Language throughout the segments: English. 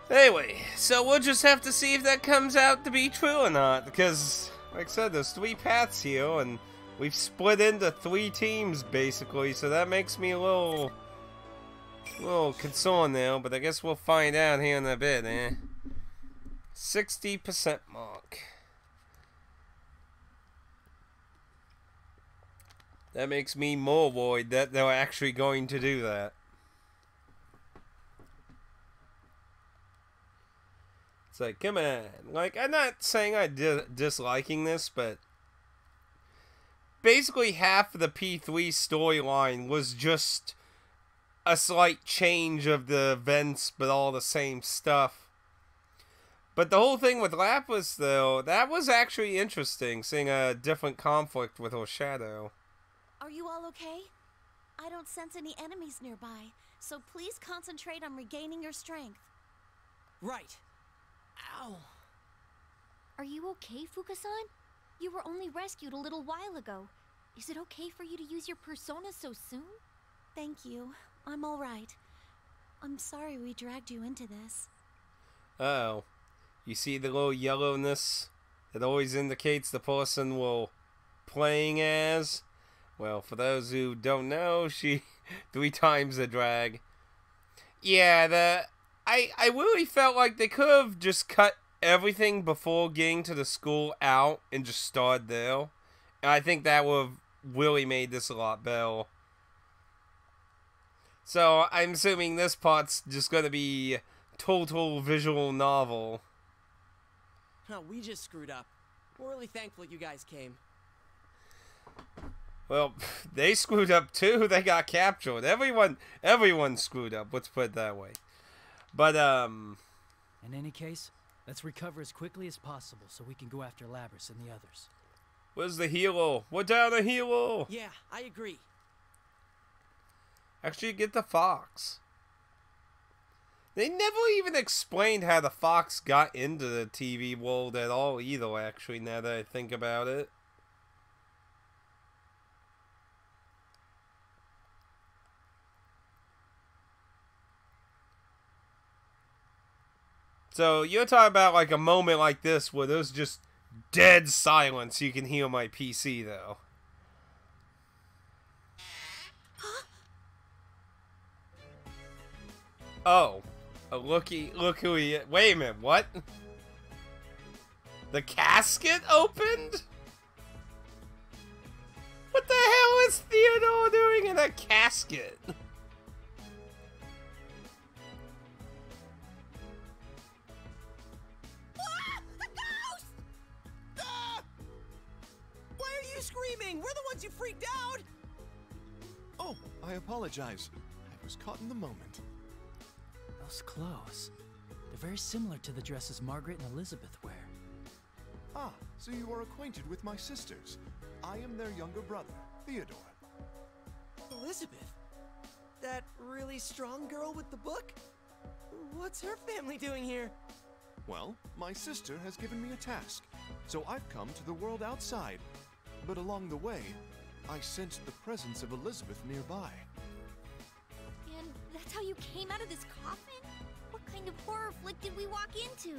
Anyway, so we'll just have to see if that comes out to be true or not, because, like I said, there's 3 paths here, and we've split into 3 teams, basically, so that makes me a little concerned now, but I guess we'll find out here in a bit, 60% mark. That makes me more worried that they're actually going to do that. It's like, come on. Like, I'm not saying I'm disliking this, but basically half of the P3 storyline was just a slight change of the events, but all the same stuff. But the whole thing with Lapis, though, that was actually interesting, seeing a different conflict with her shadow. Are you all okay? I don't sense any enemies nearby, so please concentrate on regaining your strength. Right. Ow. Are you okay, Fuka-san? You were only rescued a little while ago. Is it okay for you to use your persona so soon? Thank you. I'm all right. I'm sorry we dragged you into this. Uh-oh. You see the little yellowness that always indicates the person we're playing as? Well, for those who don't know, she 3 times the drag. Yeah, I really felt like they could have just cut everything before getting to the school out and just started there. And I think that would have really made this a lot better. So I'm assuming this part's just going to be total visual novel. No, we just screwed up. We're really thankful you guys came. Well, they screwed up too. They got captured. Everyone screwed up. Let's put it that way. But, In any case, let's recover as quickly as possible so we can go after Labrys and the others. Where's the hero? We're down a hero! Yeah, I agree. Actually, get the fox. They never even explained how the fox got into the TV world at all either, actually, now that I think about it. So, you're talking about like a moment like this where there's just dead silence. You can hear my PC, though. Oh. Look who he is. Wait a minute, what? The casket opened? What the hell is Theodore doing in a casket? Screaming! We're the ones you freaked out! Oh, I apologize. I was caught in the moment. Those clothes. They're very similar to the dresses Margaret and Elizabeth wear. Ah, so you are acquainted with my sisters. I am their younger brother, Theodore. Elizabeth? That really strong girl with the book? What's her family doing here? Well, my sister has given me a task, so I've come to the world outside. But along the way, I sensed the presence of Elizabeth nearby. And that's how you came out of this coffin? What kind of horror flick did we walk into?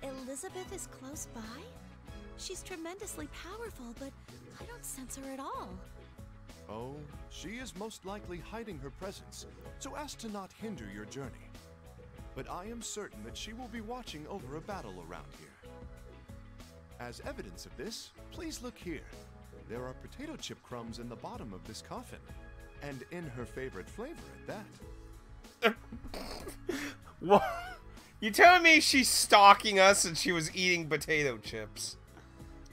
Elizabeth is close by? She's tremendously powerful, but I don't sense her at all. Oh, she is most likely hiding her presence, so as to not hinder your journey. But I am certain that she will be watching over a battle around here. As evidence of this, please look here. There are potato chip crumbs in the bottom of this coffin, and in her favorite flavor at that. What? You telling me she's stalking us and she was eating potato chips?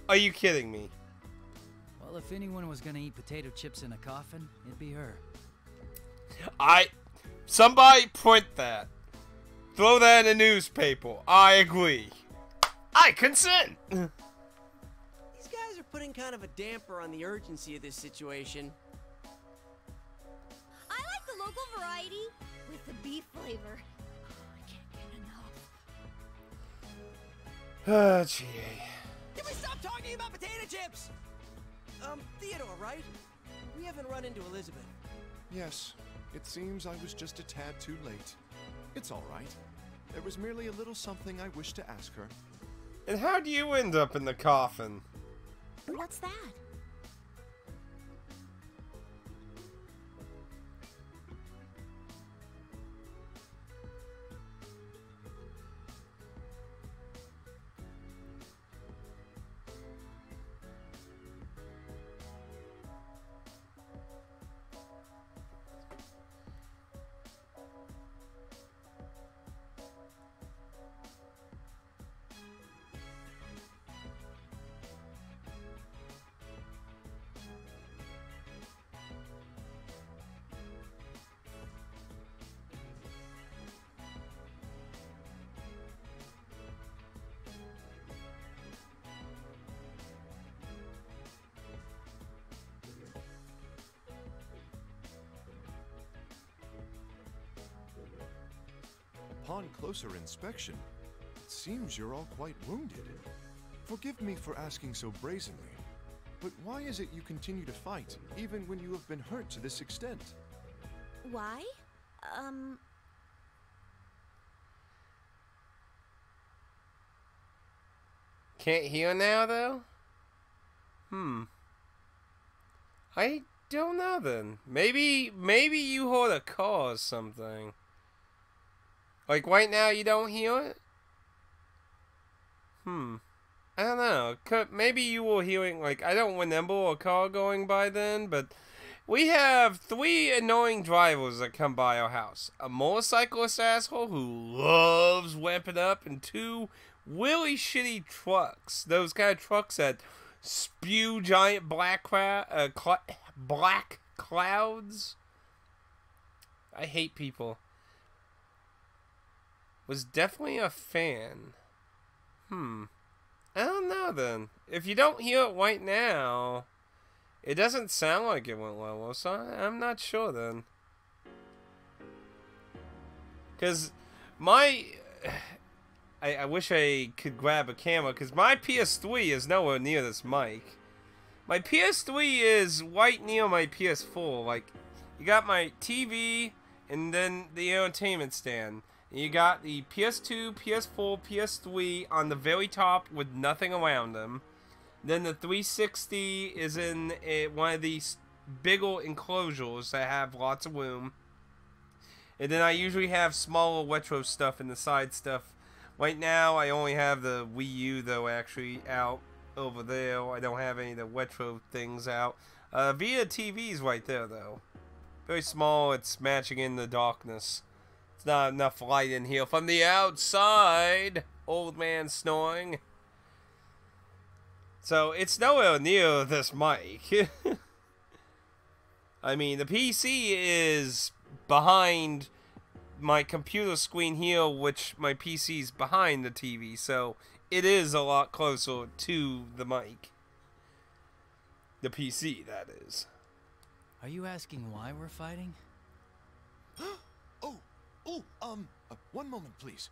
Are you kidding me? Well, if anyone was gonna eat potato chips in a coffin, it'd be her. Somebody print that. Throw that in a newspaper. I agree. I consent! These guys are putting kind of a damper on the urgency of this situation. I like the local variety with the beef flavor. I can't get enough. Gee. Can we stop talking about potato chips? Theodore, right? We haven't run into Elizabeth. Yes, it seems I was just a tad too late. It's all right. There was merely a little something I wished to ask her. And how do you end up in the coffin? What's that? Upon closer inspection, it seems you're all quite wounded. Forgive me for asking so brazenly, but why is it you continue to fight, even when you have been hurt to this extent? Why? Can't hear now, though? I don't know, then. Maybe you hold a call or something. Like, right now you don't hear it? I don't know. Maybe you were hearing, like, I don't remember a car going by then, but we have 3 annoying drivers that come by our house. A motorcyclist asshole who loves ramping up, and 2 really shitty trucks. Those kind of trucks that spew giant black clouds. I hate people. Was definitely a fan. I don't know then. If you don't hear it right now, it doesn't sound like it went well, so I'm not sure then. Because I wish I could grab a camera, because my PS3 is nowhere near this mic. My PS3 is right near my PS4. Like, you got my TV and then the entertainment stand. You got the PS2, PS4, PS3 on the very top with nothing around them. Then the 360 is in one of these bigger enclosures that have lots of room. And then I usually have smaller retro stuff in the side stuff. Right now I only have the Wii U though actually out over there. I don't have any of the retro things out. Via TV's right there though. Very small, it's matching in the darkness. Not enough light in here from the outside. Old man snoring. So it's nowhere near this mic. I mean, the PC is behind my computer screen here, which my PC's behind the TV. So it is a lot closer to the mic. The PC, that is. Are you asking why we're fighting? One moment, please.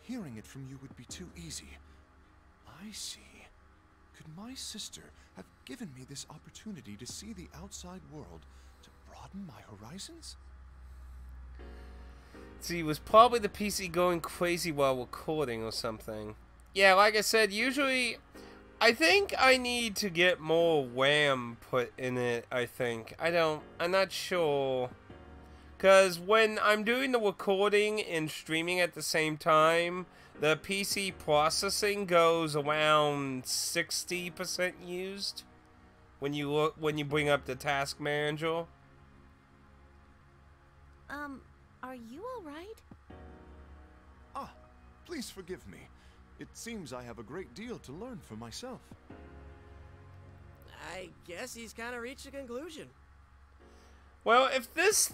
Hearing it from you would be too easy. I see. Could my sister have given me this opportunity to see the outside world, to broaden my horizons? See, it was probably the PC going crazy while recording or something. Yeah, like I said, usually I think I need to get more RAM put in it, I think. I'm not sure. Because when I'm doing the recording and streaming at the same time, the PC processing goes around 60% used when you bring up the task manager. Are you alright? Please forgive me. It seems I have a great deal to learn for myself. I guess he's kind of reached a conclusion. Well, if this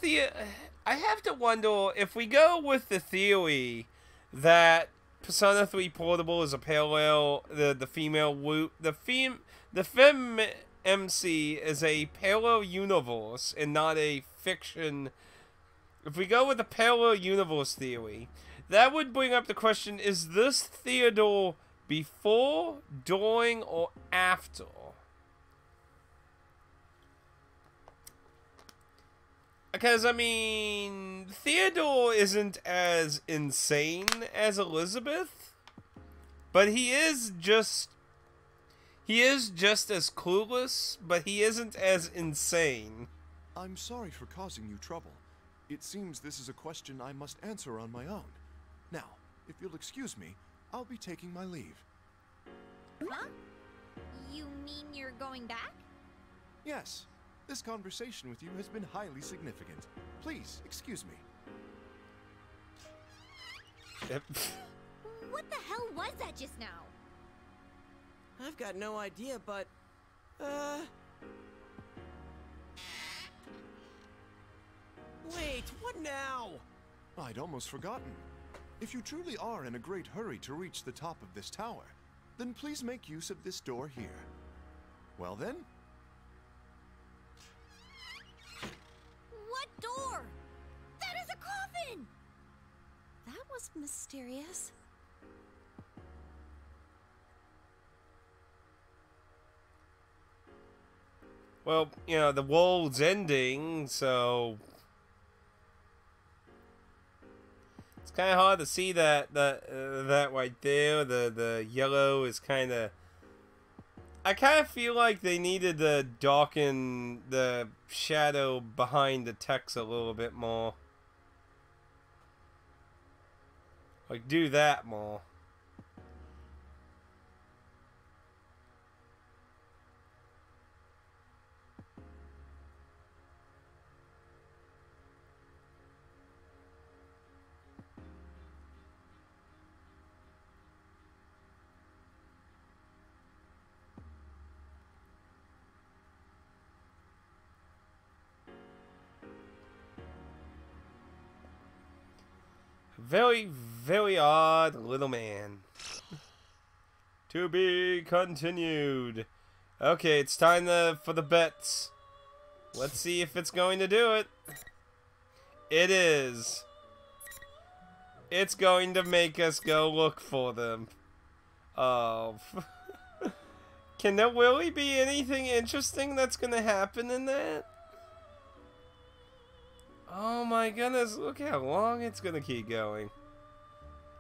I have to wonder if we go with the theory that Persona 3 Portable is a parallel, the female Woot, the Fem MC is a parallel universe and not a fiction. If we go with the parallel universe theory, that would bring up the question, is this Theodore before, during, or after? Because, I mean, Theodore isn't as insane as Elizabeth, but he is just as clueless, but he isn't as insane. I'm sorry for causing you trouble. It seems this is a question I must answer on my own. Now, if you'll excuse me, I'll be taking my leave. Huh? You mean you're going back? Yes, this conversation with you has been highly significant. Please, excuse me. What the hell was that just now? I've got no idea, but... Wait, what now? I'd almost forgotten. If you truly are in a great hurry to reach the top of this tower, then please make use of this door here. Well then? What door? That is a coffin! That was mysterious. Well, you know, the world's ending, so it's kind of hard to see that right there. The yellow is kind of. I kind of feel like they needed to darken the shadow behind the text a little bit more. Like, do that more. Very, very odd little man. To be continued. Okay, it's time for the bets. Let's see if it's going to do it. It is. It's going to make us go look for them. Oh. Can there really be anything interesting that's going to happen in that? Oh my goodness, look how long it's gonna keep going.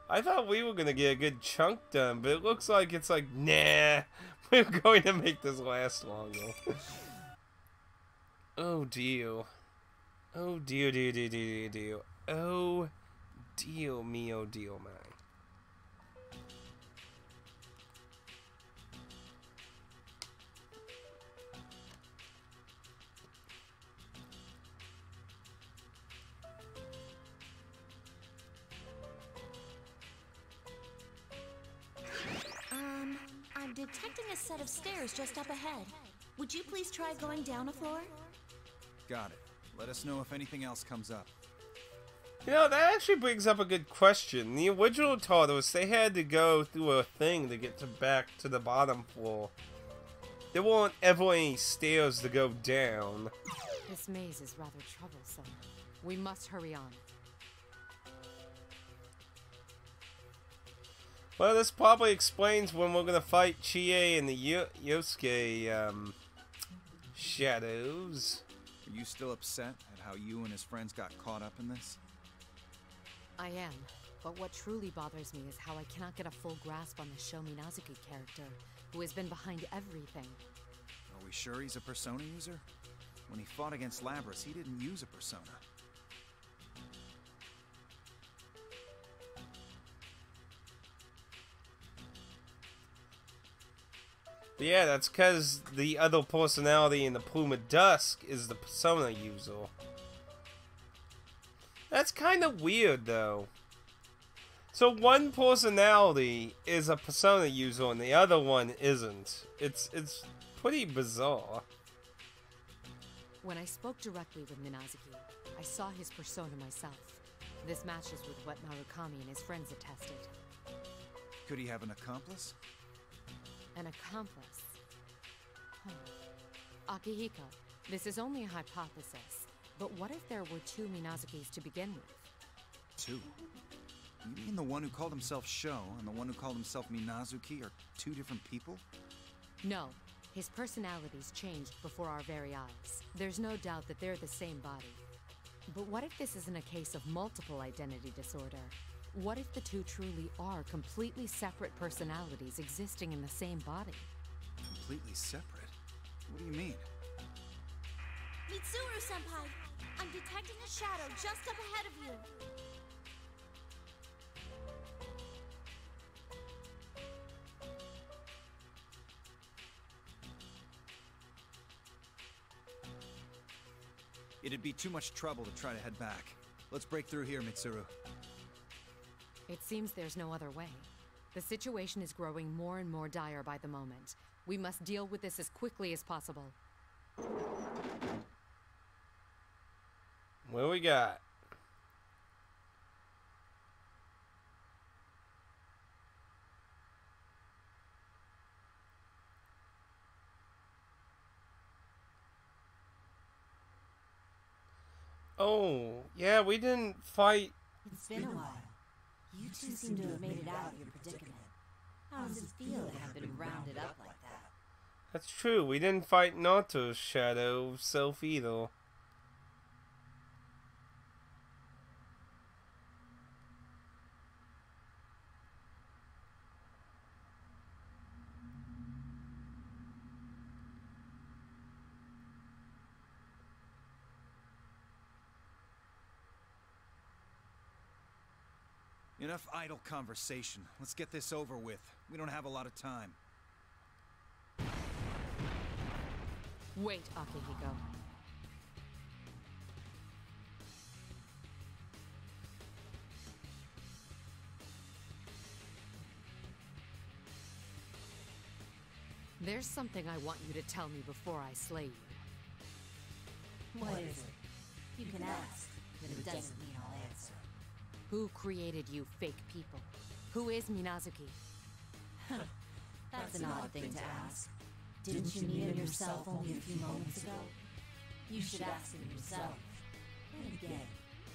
I thought we were gonna get a good chunk done, but it looks like it's like, nah, we're going to make this last longer. Oh dear. Oh dear, dear, dear, dear, dear. Oh dear me, oh dear my. I'm detecting a set of stairs just up ahead. Would you please try going down a floor? Got it. Let us know if anything else comes up. You know, that actually brings up a good question. The original taught us they had to go through a thing to get back to the bottom floor. There weren't ever any stairs to go down. This maze is rather troublesome. We must hurry on. Well, this probably explains when we're gonna fight Chie and the Yosuke, shadows. Are you still upset at how you and his friends got caught up in this? I am, but what truly bothers me is how I cannot get a full grasp on the Sho Minazuki character, who has been behind everything. Are we sure he's a persona user? When he fought against Labras, he didn't use a persona. But yeah, that's because the other personality in the Plume of Dusk is the persona user. That's kind of weird, though. So one personality is a persona user and the other one isn't. It's pretty bizarre. When I spoke directly with Minazuki, I saw his persona myself. This matches with what Marukami and his friends attested. Could he have an accomplice? An accomplice? Akihiko, this is only a hypothesis, but what if there were two Minazukis to begin with? Two? You mean the one who called himself Sho and the one who called himself Minazuki are two different people? No, his personalities changed before our very eyes. There's no doubt that they're the same body. But what if this isn't a case of multiple identity disorder? What if the two truly are completely separate personalities existing in the same body? Completely separate? What do you mean? Mitsuru-senpai, I'm detecting a shadow just up ahead of you. It'd be too much trouble to try to head back. Let's break through here, Mitsuru. It seems there's no other way. The situation is growing more and more dire by the moment. We must deal with this as quickly as possible. What we got? Oh, yeah, we didn't fight. It's been a while. You two seem to have made it out of your predicament. How does it feel to have been rounded up like that? That's true. We didn't fight Nato's shadow self either. Enough idle conversation. Let's get this over with. We don't have a lot of time. Wait, Akihiko. There's something I want you to tell me before I slay you. What is it? You can ask, but it doesn't mean I'll answer. Who created you fake people? Who is Minazuki? That's an odd thing to ask. Didn't you meet him yourself only a few moments ago? You should ask him yourself. Then again,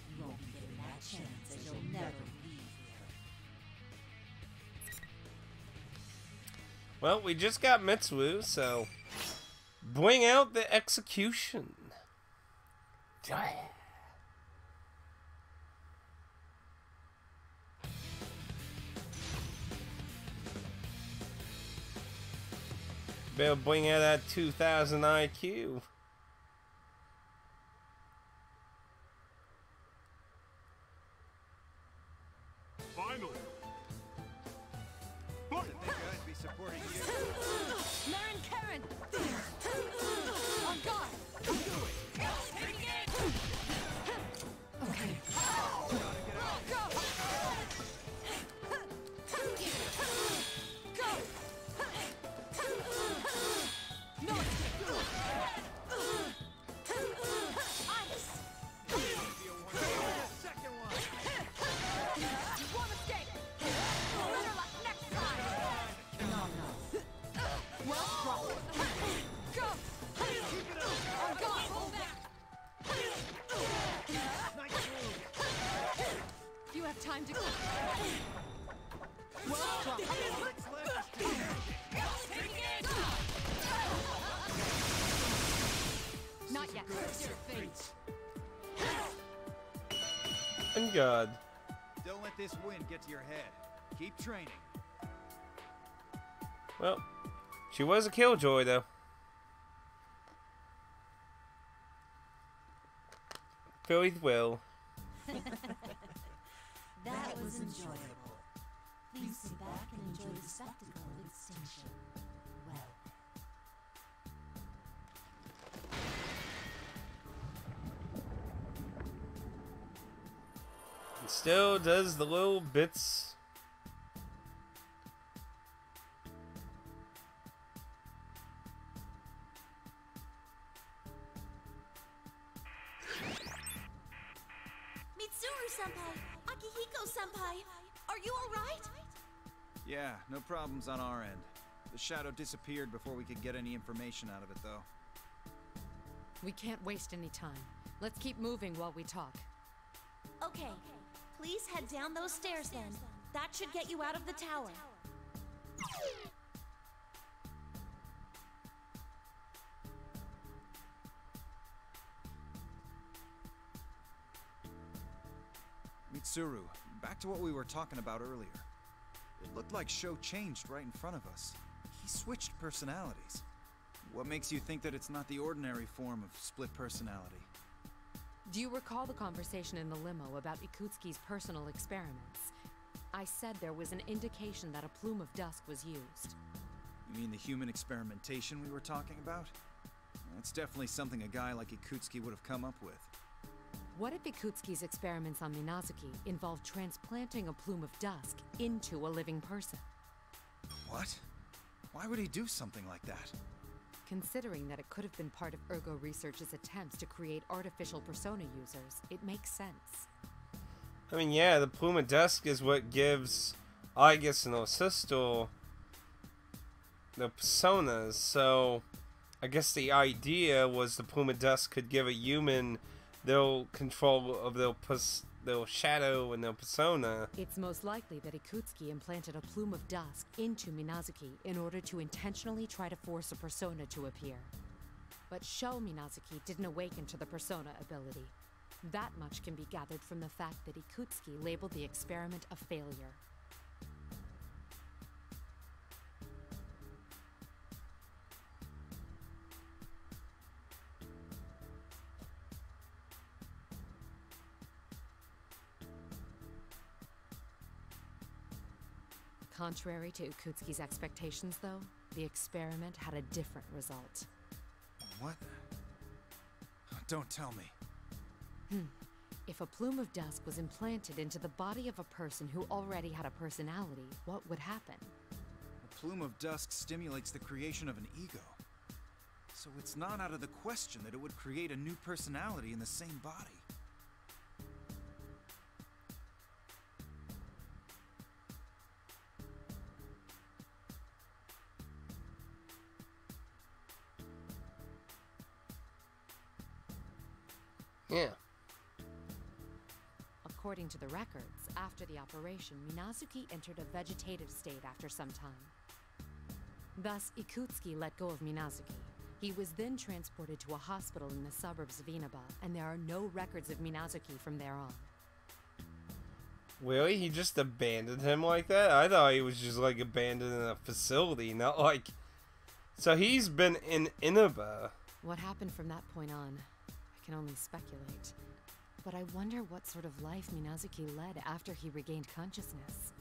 you won't be given that chance as you'll never leave here. Well, we just got Mitsuru, so bring out the execution. Better bring out that 2000 IQ. Finally! I think I'd be supporting you. Marin Karen! On guard! Okay. Go! Go! No! Ice! Second one! One escape! Better luck next time! No. Well, drop it. Go! On guard! Hold back! Nice move! You have time to... Well, drop it. What's left is Not yet. And God. Don't let this wind get to your head. Keep training. Well, she was a killjoy, though. Very well. That was enjoyable. Please sit back and enjoy the spectacle of extinction. Well. And still does the little bits. Mitsuru-senpai! Akihiko-senpai! Are you alright? Yeah, no problems on our end. The shadow disappeared before we could get any information out of it, though. We can't waste any time. Let's keep moving while we talk. Okay. Please head down those stairs then. That should get you out of the tower. Mitsuru, back to what we were talking about earlier. It looked like Sho changed right in front of us. He switched personalities. What makes you think that it's not the ordinary form of split personality? Do you recall the conversation in the limo about Ikutsuki's personal experiments? I said there was an indication that a plume of dust was used. You mean the human experimentation we were talking about? That's definitely something a guy like Ikutsuki would have come up with. What if Ikutsuki's experiments on Minazuki involved transplanting a plume of dust into a living person? What? Why would he do something like that? Considering that it could have been part of Ergo Research's attempts to create artificial persona users, it makes sense. I mean, yeah, the plume of dust is what gives Aigis and Osisto the personas, so I guess the idea was the plume of dust could give a human their control of their shadow and their persona. It's most likely that Ikutsuki implanted a plume of dust into Minazuki in order to intentionally try to force a persona to appear. But Sho Minazuki didn't awaken to the persona ability. That much can be gathered from the fact that Ikutsuki labeled the experiment a failure. Contrary to Ikutsuki's expectations, though, the experiment had a different result. What? Don't tell me. If a plume of dust was implanted into the body of a person who already had a personality, what would happen? A plume of dust stimulates the creation of an ego. So it's not out of the question that it would create a new personality in the same body. Yeah. According to the records, after the operation, Minazuki entered a vegetative state after some time. Thus, Ikutsuki let go of Minazuki. He was then transported to a hospital in the suburbs of Inaba, and there are no records of Minazuki from there on. Really? He just abandoned him like that? I thought he was just like abandoned in a facility, not like... So he's been in Inaba. What happened from that point on? I can only speculate. But I wonder what sort of life Minazuki led after he regained consciousness.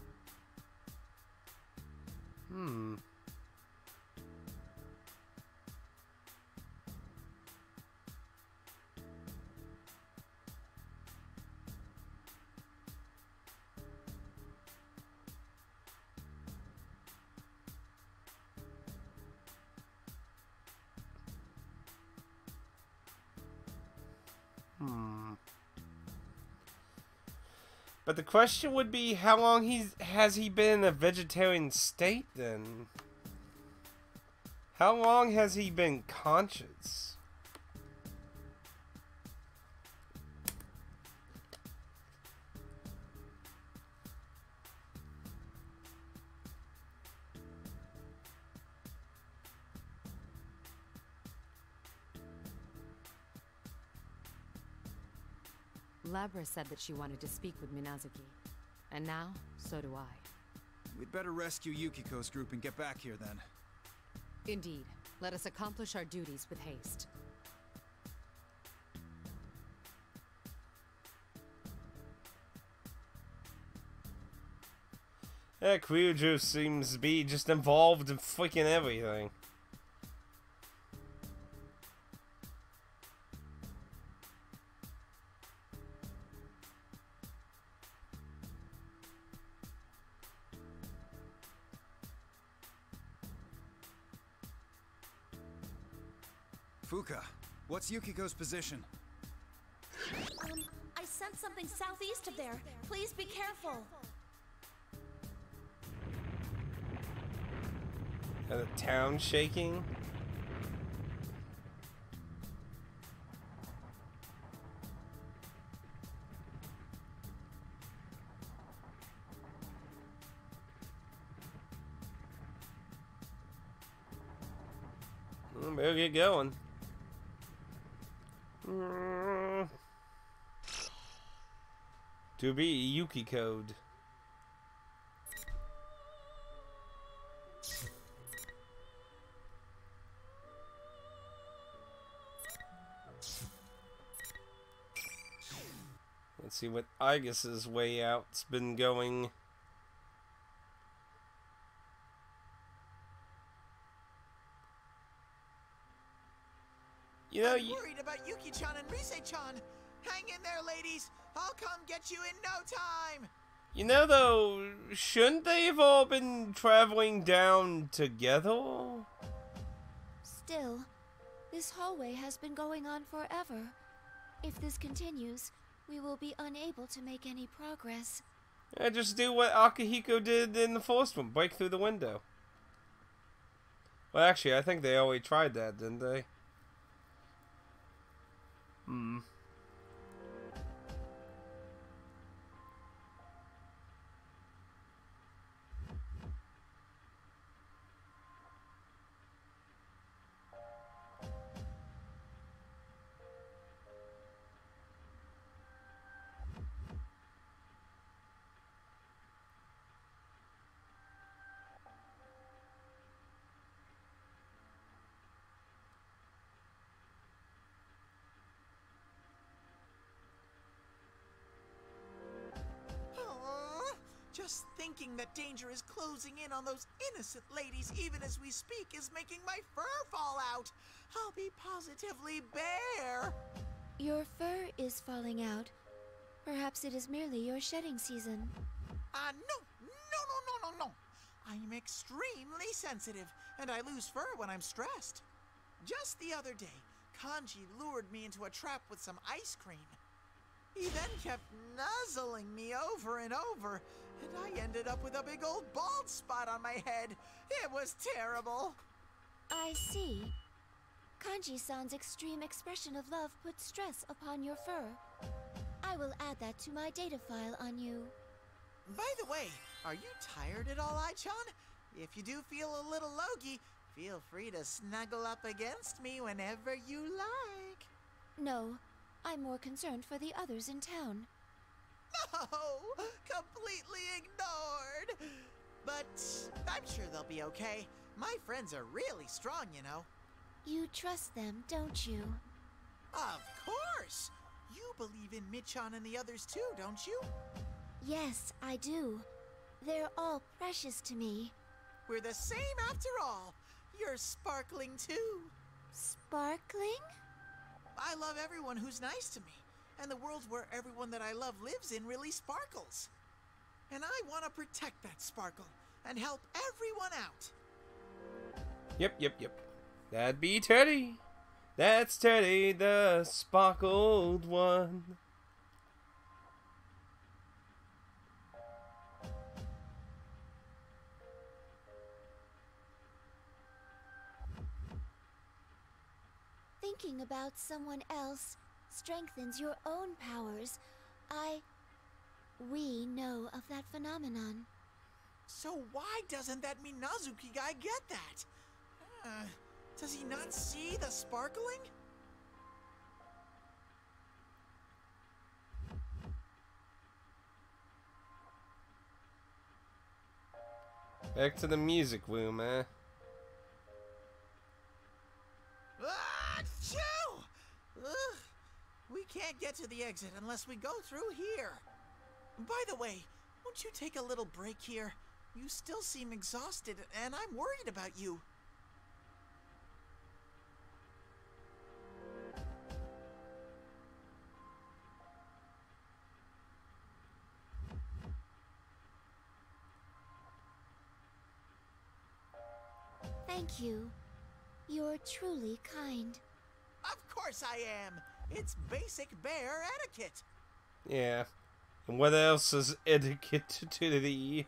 But the question would be, how long has he been in a vegetarian state then? How long has he been conscious? Labra said that she wanted to speak with Minazuki. And now, so do I. We'd better rescue Yukiko's group and get back here then. Indeed. Let us accomplish our duties with haste. Yeah, Kyujo seems to be just involved in freaking everything. Fuka, what's Yukiko's position? I sense something southeast of there. Please be careful. And the town shaking. Better get going. To be Yuki code. Let's see what Igus's way out's been going. You know, I'm worried about Yuki-chan and Rise-chan. Hang in there, ladies. I'll come get you in no time. You know, though, shouldn't they have all been traveling down together? Still, this hallway has been going on forever. If this continues, we will be unable to make any progress. Yeah, just do what Akihiko did in the first one, break through the window. Well, actually, I think they already tried that, didn't they? Just thinking that danger is closing in on those innocent ladies even as we speak is making my fur fall out. I'll be positively bare. Your fur is falling out. Perhaps it is merely your shedding season. No. I'm extremely sensitive, and I lose fur when I'm stressed. Just the other day, Kanji lured me into a trap with some ice cream. He then kept nuzzling me over and over, and I ended up with a big old bald spot on my head. It was terrible. I see. Kanji-san's extreme expression of love puts stress upon your fur. I will add that to my data file on you. By the way, are you tired at all, Ai-chan? If you do feel a little logy, feel free to snuggle up against me whenever you like. No, I'm more concerned for the others in town. No, completely ignored. But I'm sure they'll be okay. My friends are really strong, you know. You trust them, don't you? Of course. You believe in Michan and the others too, don't you? Yes, I do. They're all precious to me. We're the same after all. You're sparkling too. Sparkling? I love everyone who's nice to me. And the world where everyone that I love lives in really sparkles. And I want to protect that sparkle and help everyone out. Yep. That'd be Teddy. That's Teddy, the sparkled one. Thinking about someone else strengthens your own powers. We know of that phenomenon. So why doesn't that Minazuki guy get that? Does he not see the sparkling? Back to the music room, eh? Achoo! Ugh. We can't get to the exit unless we go through here. By the way, won't you take a little break here? You still seem exhausted, and I'm worried about you. Thank you. You're truly kind. Of course I am. It's basic bear etiquette. Yeah. And what else is etiquette to the...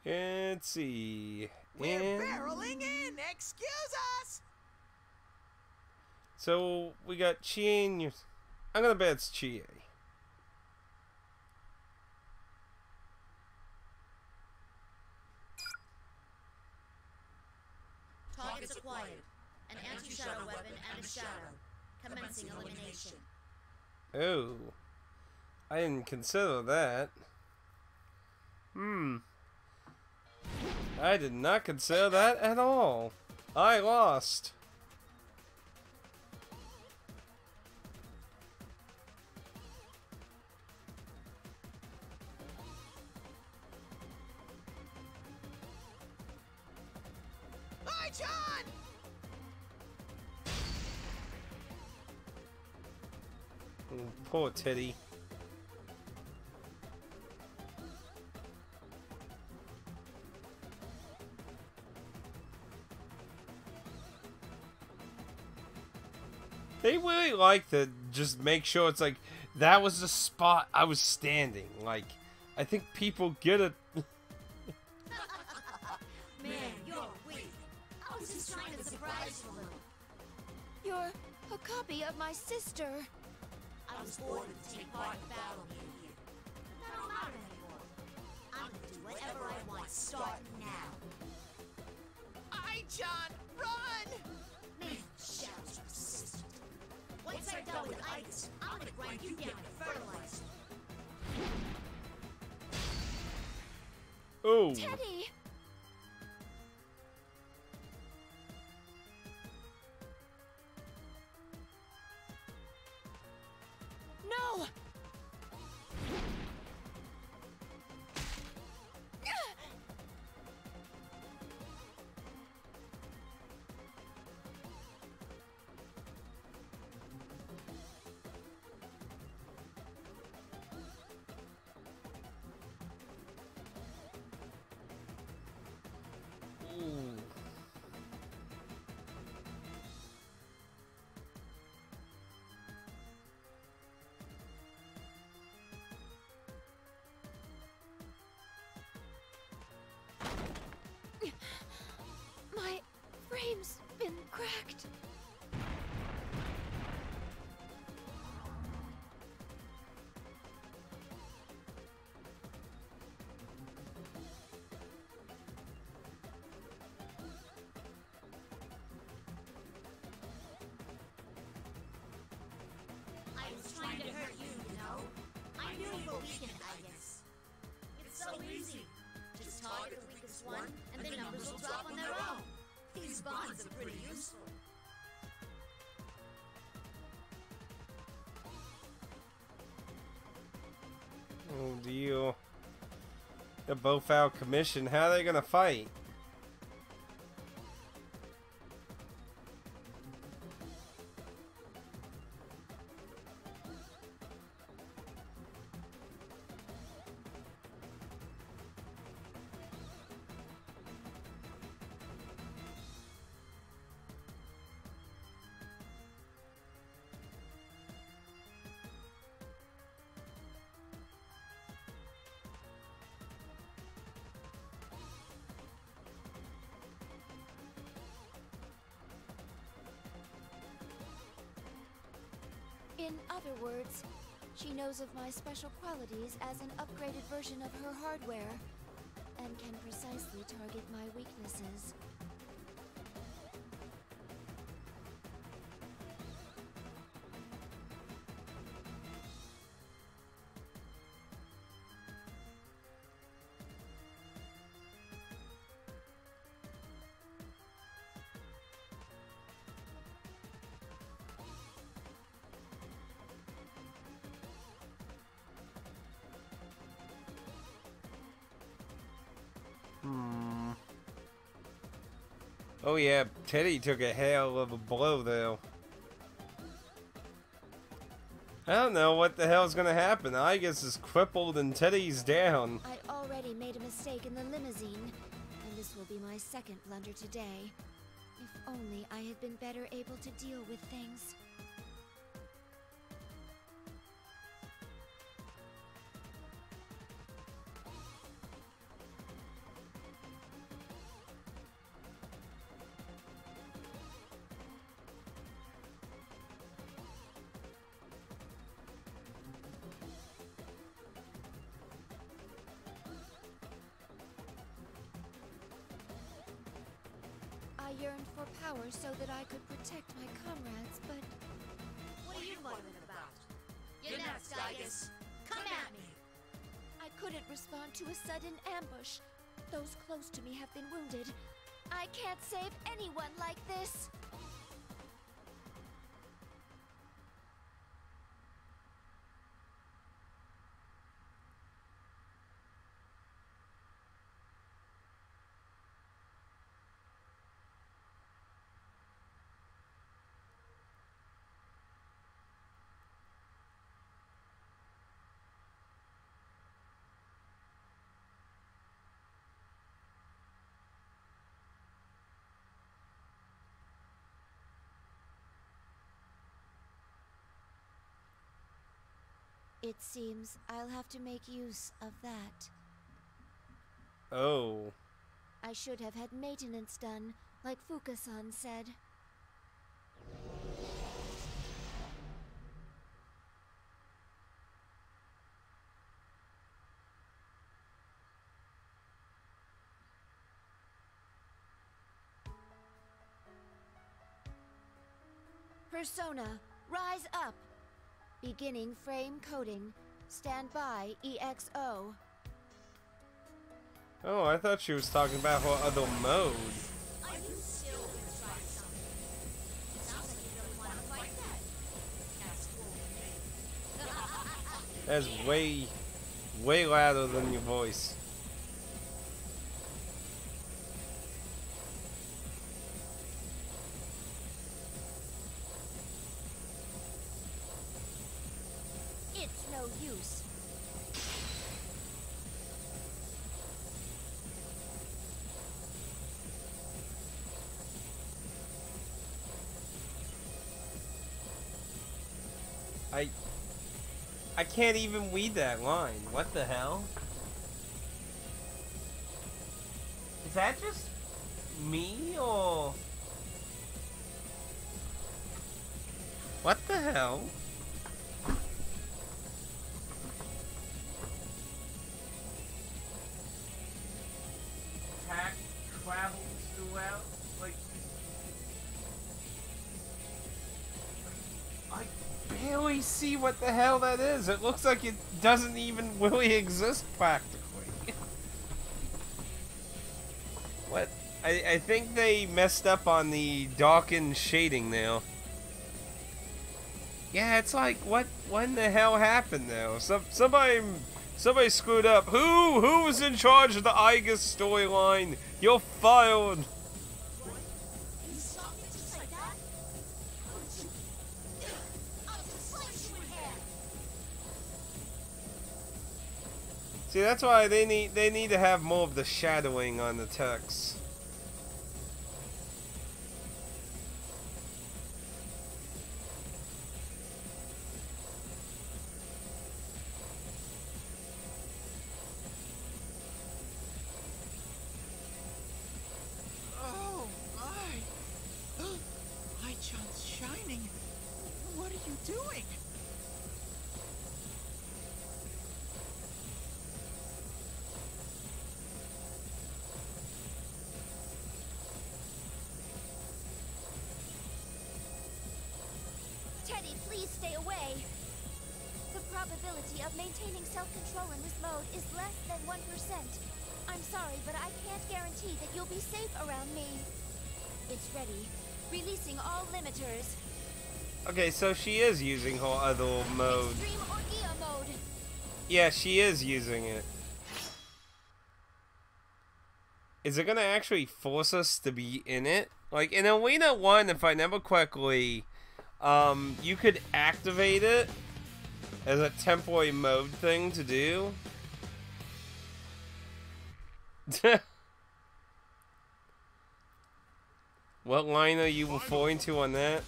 Let's see. We're barreling in. Excuse us. So we got Chie and your... I'm gonna bet it's Chie. Targets acquired. an anti-shadow weapon, and a shadow. Commencing elimination. Oh. I didn't consider that. I did not consider that at all. I lost. Hi, John! Poor Teddy. They really like to just make sure it's like, that was the spot I was standing. Like, I think people get it. Man, you're weak. I was just trying to surprise you a little. You're a copy of my sister. I was ordered to take part in the battle near here. That don't matter anymore. I'm gonna do whatever I want starting now. Hi, John! Run! Man, shadows are persistent. Once I'm done with Itis, I'm gonna grind you down to fertilizer. Oh. Teddy! No! Ooh. My frame's been cracked. I was trying to hurt you, you know? I knew you were weakened, Itis. It's so easy. Just target the weakest one, and the numbers will drop on their own. These bonds are pretty useful. Oh dear. They're both out of commission. How are they gonna fight? In other words, she knows of my special qualities as an upgraded version of her hardware, and can precisely target my weaknesses. Oh yeah, Teddy took a hell of a blow though. I don't know what the hell's gonna happen. Igus is crippled and Teddy's down. I already made a mistake in the limousine, and this will be my second blunder today. If only I had been better able to deal with things. I yearned for power so that I could protect my comrades, but What are you muttering about? You're next, Aigus. Come at me. I couldn't respond to a sudden ambush. Those close to me have been wounded. I can't save anyone like this. It seems I'll have to make use of that. Oh. I should have had maintenance done, like Fuka-san said. Persona, rise up! Beginning frame coding. Stand by, EXO. Oh, I thought she was talking about her other mode. Are you still gonna try something? It sounds like you really want to fight that. That's cool. That's way louder than your voice. It's no use. I can't even read that line. What the hell? Is that just me or what the hell? Attack travels throughout, like I barely see what the hell that is. It looks like it doesn't even really exist practically. What? I think they messed up on the darkened shading now. Yeah, it's like what in the hell happened though? Somebody screwed up. Who was in charge of the Aigus storyline? You're fired. You saw me just like that? I'll just slice you in half. See, that's why they need to have more of the shadowing on the text. Oh my! Ai-chan's shining. What are you doing? Teddy, please stay away. The probability of maintaining self-control in this mode is less than 1%. I'm sorry, but I can't guarantee that you'll be safe around me. It's ready. Releasing all limiters. Okay, so she is using her other mode. Extreme Orgia mode. Yeah, she is using it. Is it gonna actually force us to be in it? Like in Arena 1, if I remember correctly, you could activate it as a temporary mode thing to do. What line are you referring to on that?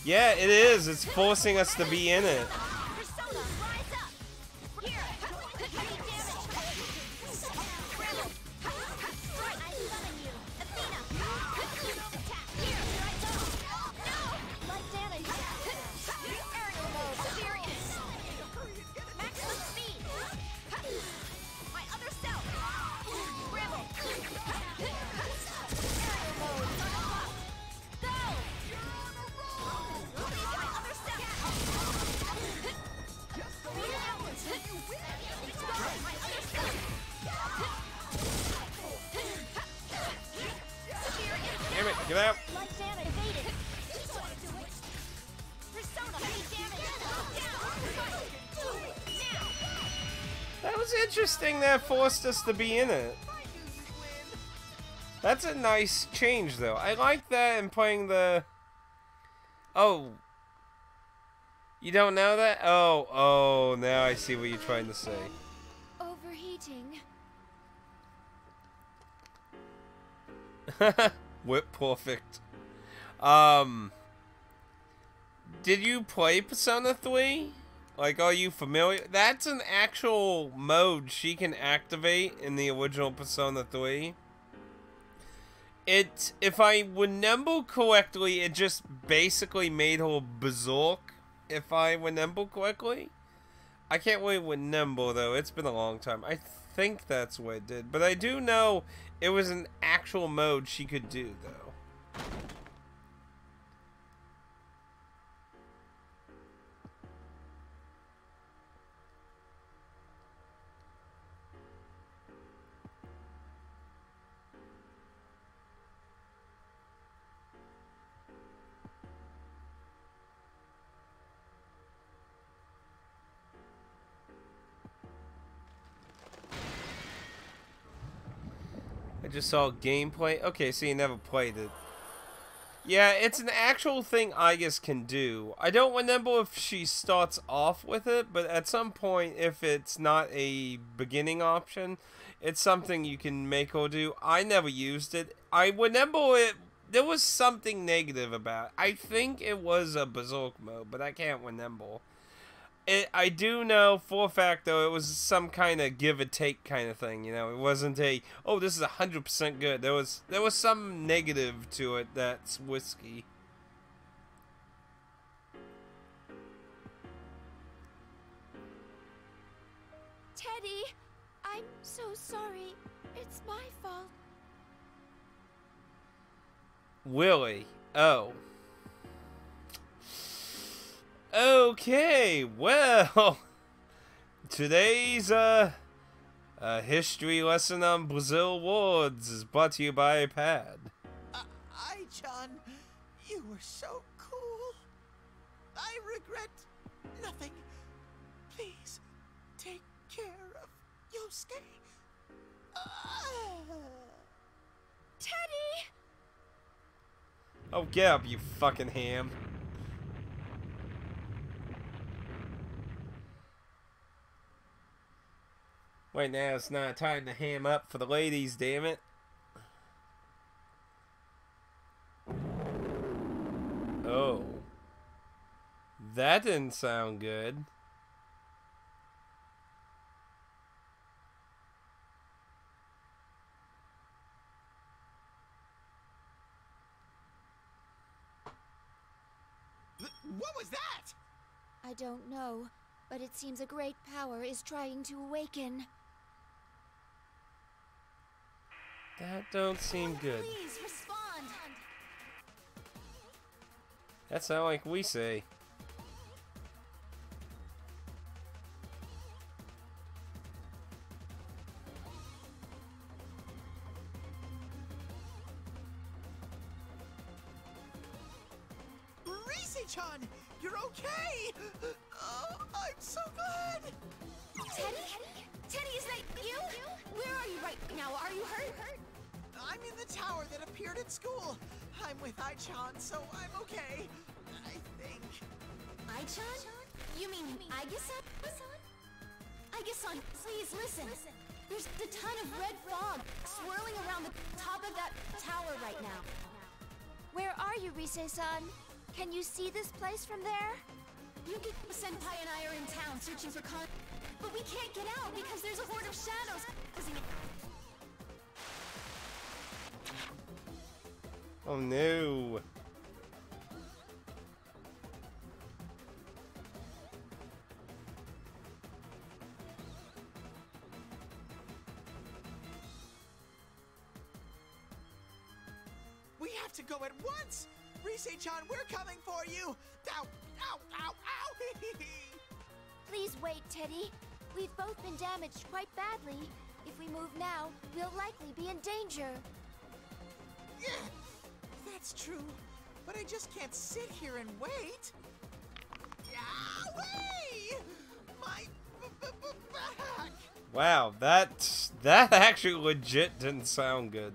Yeah, it is. It's forcing us to be in it. Persona, rise up. Here. Take damage. Rebel. Right, I summon you. Athena. Attack. Here. Right zone. No. Light damage. Aerial mode. Furious. Maximum speed. My other self. Rebel. Get out. Life damage evaded. Persona, take damage. That was interesting that forced us to be in it. That's a nice change, though. I like that in playing the... Oh. You don't know that? Oh, now I see what you're trying to say. Overheating. Whip perfect. Did you play Persona 3? Like, are you familiar? That's an actual mode she can activate in the original Persona 3. If I remember correctly, it just basically made her berserk, if I remember correctly. I can't really remember, though. It's been a long time. I think that's what it did. But I do know it was an actual mode she could do, though. I just saw gameplay. Okay, so you never played it. Yeah, it's an actual thing Aigis can do. I don't remember if she starts off with it, but at some point, if it's not a beginning option, it's something you can make her do. I never used it. I remember it. There was something negative about it. I think it was a Berserk mode, but I can't remember. I do know for a fact, though, it was some kind of give and take kind of thing, you know. It wasn't a, oh, this is 100% good. There was some negative to it that's whiskey. Teddy, I'm so sorry. It's my fault. Willie. Oh. Okay, well, today's history lesson on Brazil words is brought to you by Pad. Ai-chan, you were so cool. I regret nothing. Please, take care of Yosuke. Teddy! Oh, get up, you fucking ham. Wait, now it's not time to ham up for the ladies, damn it. Oh. That didn't sound good. What was that? I don't know, but it seems a great power is trying to awaken. That don't seem good. Please respond. That sound like we say. Rise-chan, you're okay. Oh, I'm so glad. Teddy? Teddy, is that you? Where are you right now? Are you hurt? I'm in the tower that appeared at school. I'm with Ai-chan, so I'm okay. I think. Ai-chan? You mean Aigis-san? Aigis-san, please listen. There's a ton of red fog swirling around the top of that tower right now. Where are you, Rise-san? Can you see this place from there? Yuki, Senpai, and I are in town searching for but we can't get out because there's a horde of shadows. Oh no. We have to go at once. Rise-chan, we're coming for you. Ow, ow, ow, ow. Please wait, Teddy. We've both been damaged quite badly. If we move now, we'll likely be in danger. That's true, but I just can't sit here and wait. Away! My back! Wow, that actually legit didn't sound good.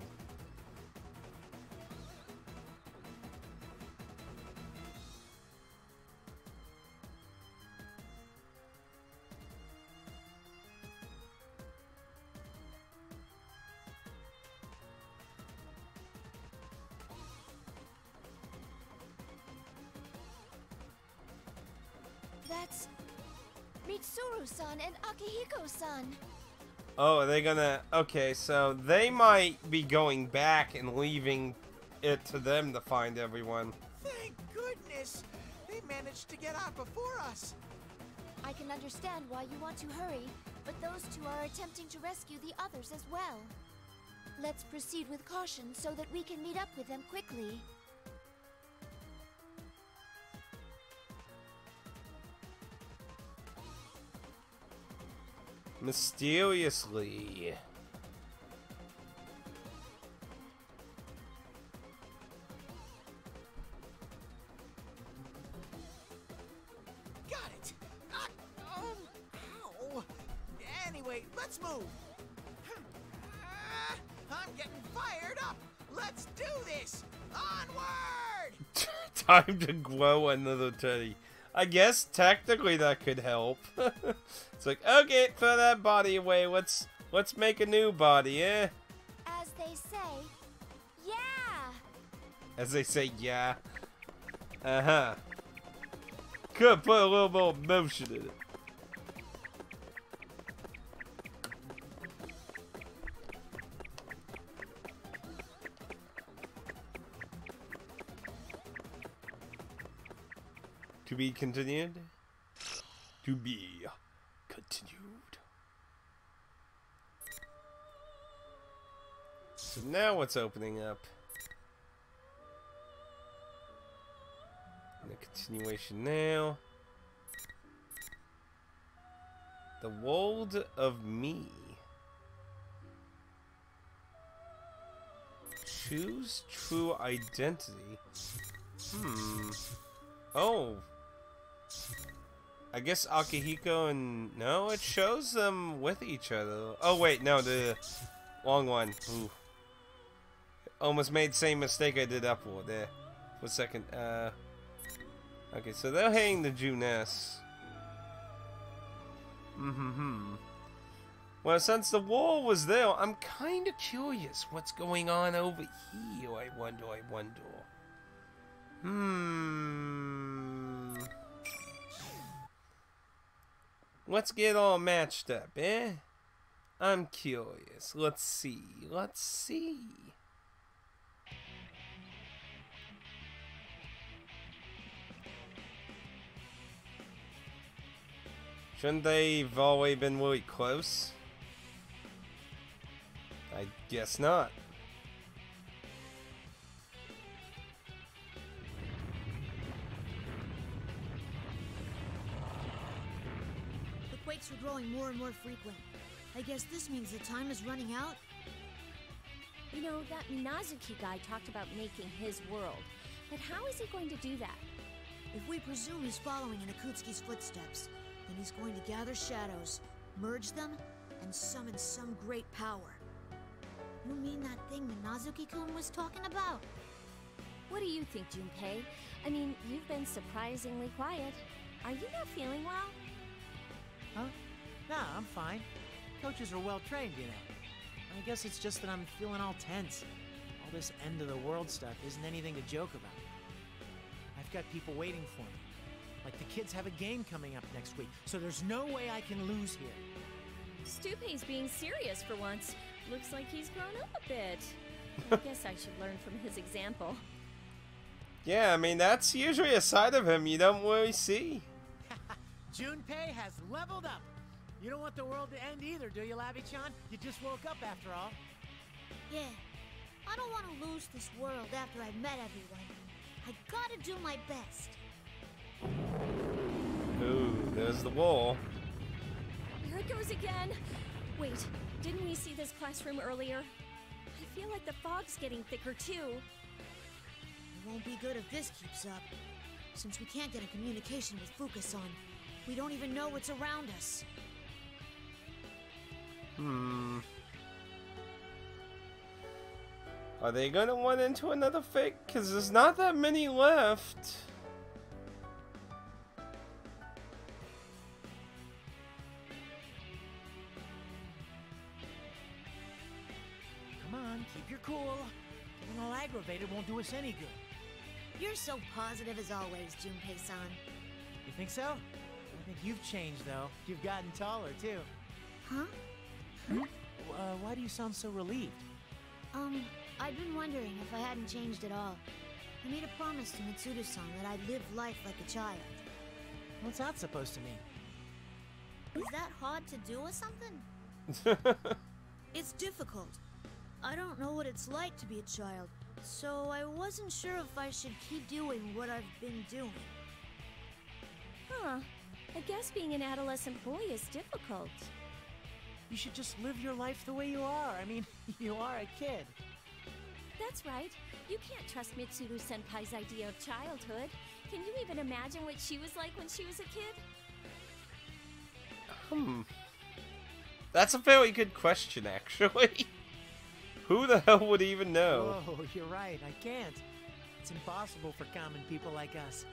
That's Mitsuru-san and Akihiko-san. Oh, are they gonna... Okay, so they might be going back and leaving it to them to find everyone. Thank goodness! They managed to get out before us. I can understand why you want to hurry, but those two are attempting to rescue the others as well. Let's proceed with caution so that we can meet up with them quickly. Mysteriously. Got it! Ow! Anyway, let's move! I'm getting fired up! Let's do this! Onward! Time to glow another teddy. I guess technically that could help. It's like, okay, throw that body away. Let's make a new body, eh? As they say, yeah! As they say, yeah. Uh-huh. Could put a little more motion in it. To be continued? To be continued. So now what's opening up? And the continuation now. The World of Me. Choose true identity. Oh. I guess Akihiko and... No, it shows them with each other. Oh, wait, no, the long one. Ooh. Almost made the same mistake I did upward there. For a second. Okay, so they're heading to Juness. Well, since the wall was there, I'm kind of curious what's going on over here. I wonder. Let's get all matched up, eh? I'm curious. Let's see. Shouldn't they've always been really close? I guess not. The quakes are growing more and more frequent. I guess this means the time is running out? You know, that Minazuki guy talked about making his world. But how is he going to do that? If we presume he's following in Akutsuki's footsteps, then he's going to gather shadows, merge them, and summon some great power. You mean that thing Minazuki-kun was talking about? What do you think, Junpei? I mean, you've been surprisingly quiet. Are you not feeling well? Huh? Nah, I'm fine. Coaches are well trained, you know. I guess it's just that I'm feeling all tense. All this end of the world stuff isn't anything to joke about. I've got people waiting for me. Like the kids have a game coming up next week, so there's no way I can lose here. Stupei's being serious for once. Looks like he's grown up a bit. I guess I should learn from his example. Yeah, I mean, that's usually a side of him you don't really see. Junpei has leveled up. You don't want the world to end either, do you, Labby-chan? You just woke up after all. Yeah. I don't want to lose this world after I've met everyone. I gotta do my best. Ooh, there's the wall. Here it goes again. Wait, didn't we see this classroom earlier? I feel like the fog's getting thicker too. It won't be good if this keeps up. Since we can't get in communication with Fukasan, we don't even know what's around us. Are they gonna run into another fake? Because there's not that many left. Come on, keep your cool. Getting all aggravated won't do us any good. You're so positive as always, Junpei-san. You think so? I think you've changed, though. You've gotten taller, too. Huh? Why do you sound so relieved? I've been wondering if I hadn't changed at all. I made a promise to Mitsuda-san that I'd live life like a child. What's that supposed to mean? Is that hard to do or something? It's difficult. I don't know what it's like to be a child, so I wasn't sure if I should keep doing what I've been doing. Huh. I guess being an adolescent boy is difficult. You should just live your life the way you are. I mean, you are a kid. That's right. You can't trust Mitsuru Senpai's idea of childhood. Can you even imagine what she was like when she was a kid? That's a very good question, actually. Who the hell would even know? Oh, you're right. I can't. It's impossible for common people like us.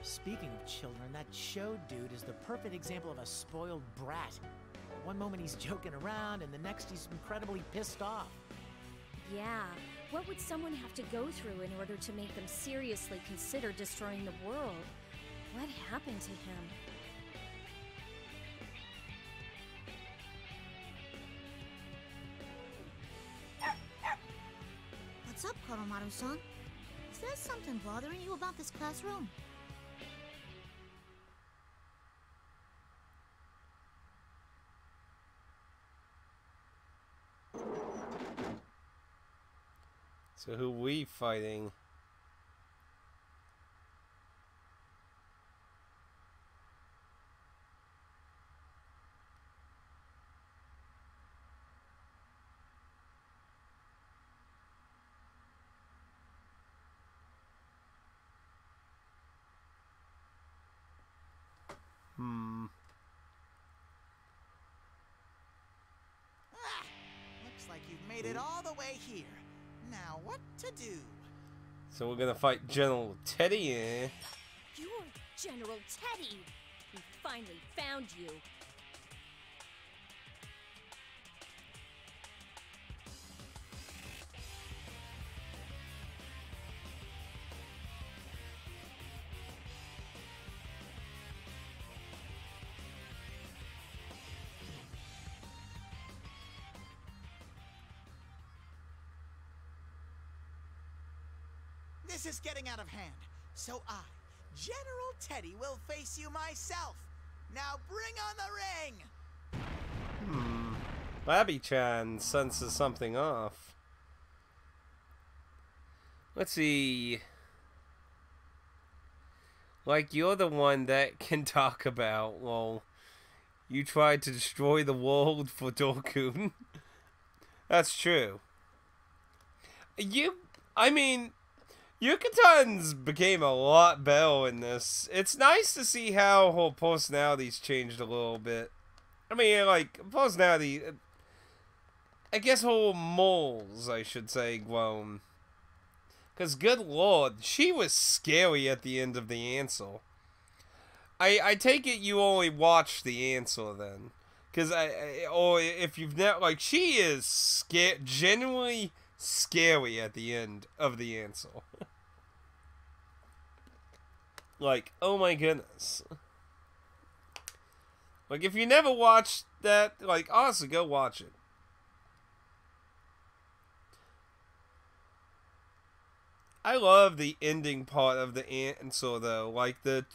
Speaking of children, that Sho dude is the perfect example of a spoiled brat. One moment he's joking around, and the next he's incredibly pissed off. Yeah. What would someone have to go through in order to make them seriously consider destroying the world? What happened to him? What's up, Koromaru-san? Is there something bothering you about this classroom? So who we fighting? Looks like you've made it all the way here. Now what to do? So we're gonna fight General Teddy, eh? You're General Teddy! We finally found you. This is getting out of hand. So I, General Teddy, will face you myself. Now bring on the ring! Babby-chan senses something off. Let's see. Like, you're the one that can talk about, well, you tried to destroy the world for Dokun. That's true. Yukatan's became a lot better in this. It's nice to see how her personality's changed a little bit. I mean, like, personality... I guess her moles, I should say, grown. Because, good lord, she was scary at the end of the answer. I take it you only watched the answer, then. Because, or if you've never... Like, she is genuinely scary at the end of the answer. Like, oh my goodness. Like, if you never watched that, like, honestly, go watch it. I love the ending part of the answer, though. Like, the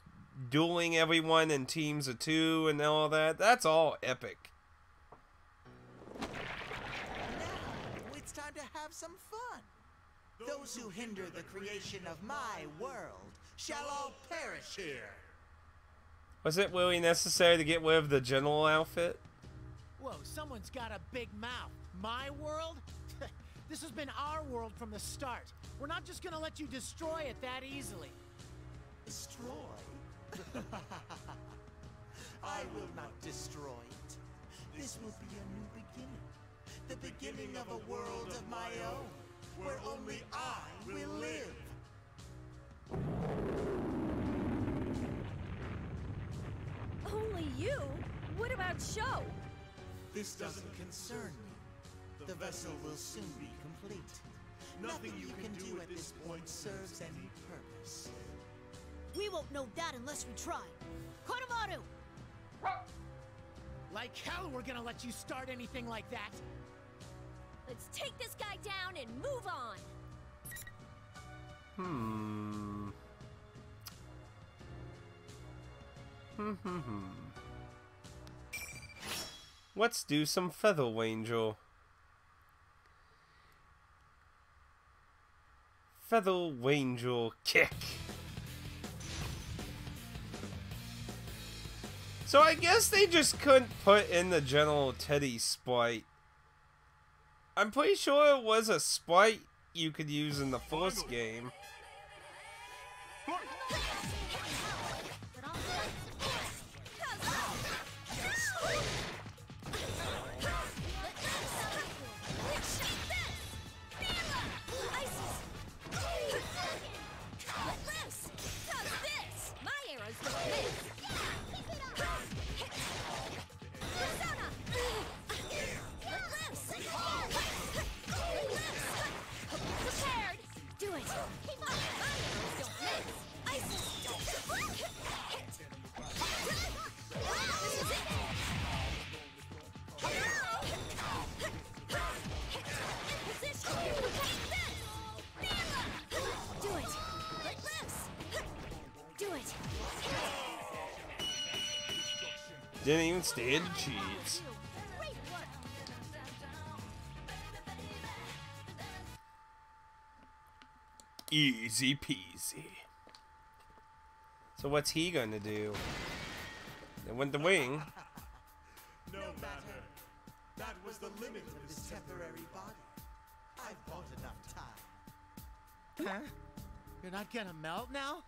dueling everyone in teams of 2 and all that. That's all epic. Now, it's time to have some fun. Those who hinder the creation of my world shall all perish here. Was it really necessary to get rid of the general outfit? Whoa, someone's got a big mouth. My world? This has been our world from the start. We're not just gonna let you destroy it that easily. Destroy? I will not destroy it. This will be a new beginning. The beginning of a world of my own, where only I will live. Only you? What about Sho? This doesn't concern me. The vessel will soon be complete. Nothing you can do at this point serves any purpose. We won't know that unless we try. Konamaru! Like hell we're gonna let you start anything like that. Let's take this guy down and move on. Let's do some Feather Angel. Feather Angel kick. So I guess they just couldn't put in the General Teddy sprite. I'm pretty sure it was a sprite you could use in the first game. Didn't even stand a chance. Easy peasy. So what's he gonna do? They went the wing. No matter. That was the limit of this temporary body. I've bought enough time. Huh? You're not gonna melt now?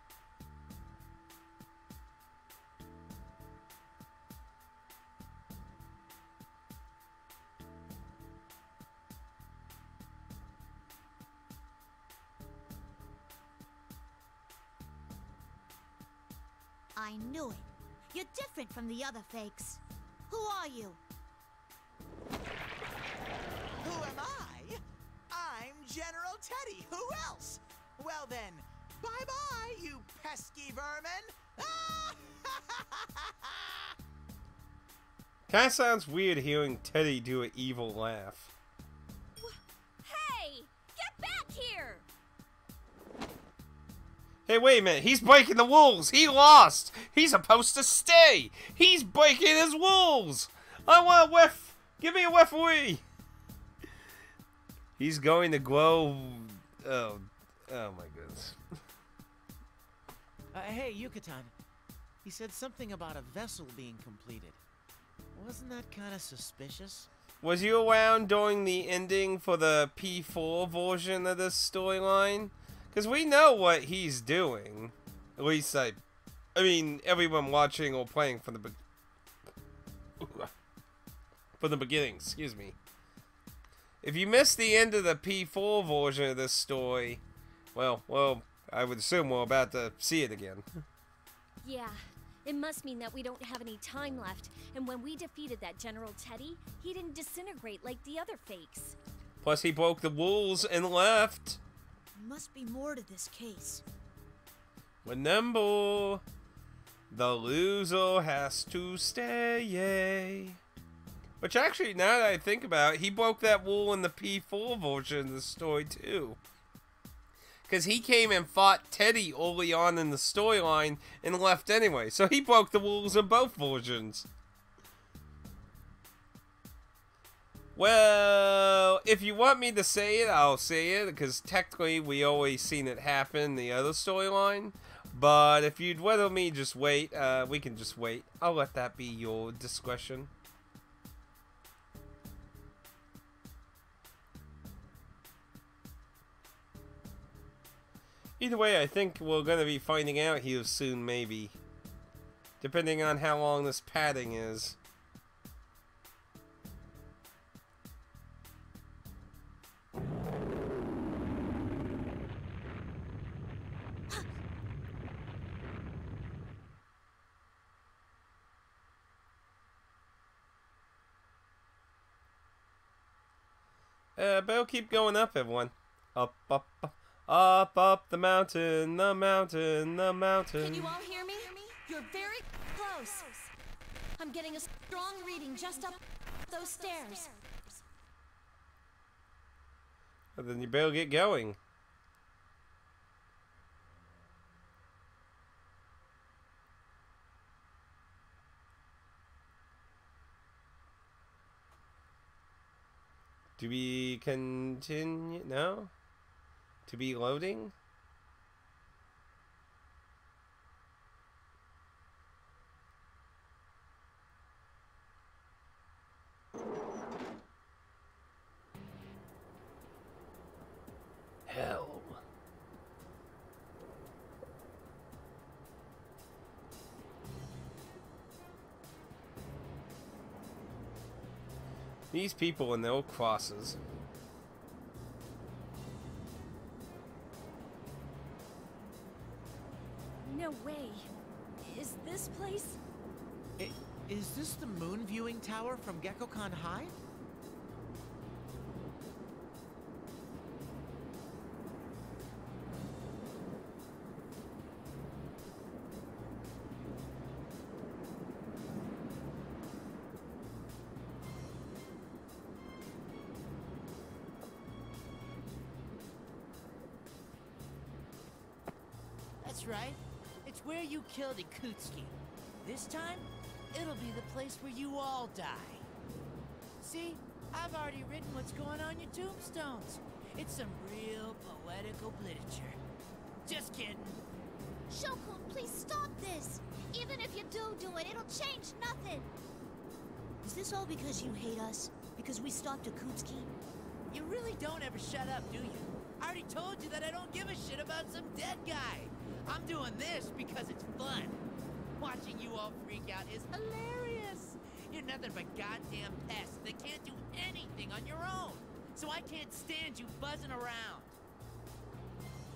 I knew it. You're different from the other fakes. Who are you? Who am I? I'm General Teddy. Who else? Well then, bye-bye, you pesky vermin. Kinda sounds weird hearing Teddy do an evil laugh. Hey! Get back here! Hey, wait a minute. He's breaking the rules. He lost. He's supposed to stay. He's breaking his rules. I want a whiff. Give me a referee. He's going to grow. Oh my goodness. Hey, Yucatan. He said something about a vessel being completed. Wasn't that kind of suspicious? Was you around during the ending for the P4 version of this storyline? Because we know what he's doing. At least I mean, everyone watching or playing from the beginning, excuse me. If you missed the end of the P4 version of this story, well, I would assume we're about to see it again. Yeah, it must mean that we don't have any time left, and when we defeated that General Teddy, he didn't disintegrate like the other fakes. Plus, he broke the rules and left. Must be more to this case. Remember, the loser has to stay. Which actually, now that I think about it, he broke that rule in the P4 version of the story too. Because he came and fought Teddy early on in the storyline and left anyway. So he broke the rules in both versions. Well, if you want me to say it, I'll say it, because technically we always seen it happen in the other storyline. But if you'd rather me just wait, we can just wait. I'll let that be your discretion. Either way, I think we're gonna be finding out here soon, maybe. Depending on how long this padding is. Better keep going up, everyone. Up, up, up, up, up the mountain, the mountain, the mountain. Can you all hear me? You're very close. I'm getting a strong reading just up those stairs. Well, then you better get going. Do we continue? No? To be loading? Hell. These people and their old crosses. No way. Is this place? Is this the moon viewing tower from GeckoCon High? That's right. It's where you killed Atticusmj. This time, it'll be the place where you all die. See, I've already written what's going on your tombstones. It's some real poetical literature. Just kidding. Shokun, please stop this! Even if you do it, it'll change nothing! Is this all because you hate us? Because we stopped Atticusmj? You really don't ever shut up, do you? I already told you that I don't give a shit about some dead guy. I'm doing this because it's fun. Watching you all freak out is hilarious. You're nothing but goddamn pests that can't do anything on your own. So I can't stand you buzzing around.